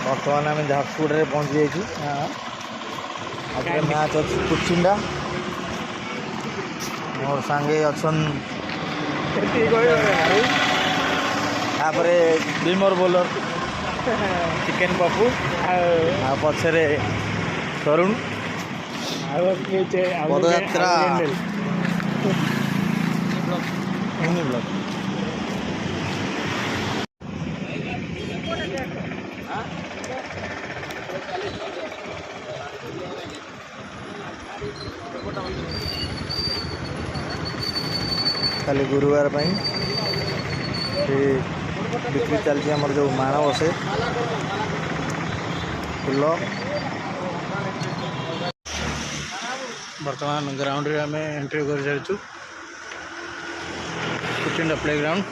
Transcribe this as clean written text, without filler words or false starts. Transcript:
बर्तमान आम झारसुगुड़ में पहुँची जाइए मैच अच्छी कुचिंडा मोर सांगे अच्छन विमर बोलर चिकेन पप्पू पछरे तरुण पदयात्रा खाली गुरुवार बिक्री चलती आमर जो माण बसे फुल बर्तमान ग्राउंड रे आम एंट्री कर कुचिंडा प्ले ग्राउंड।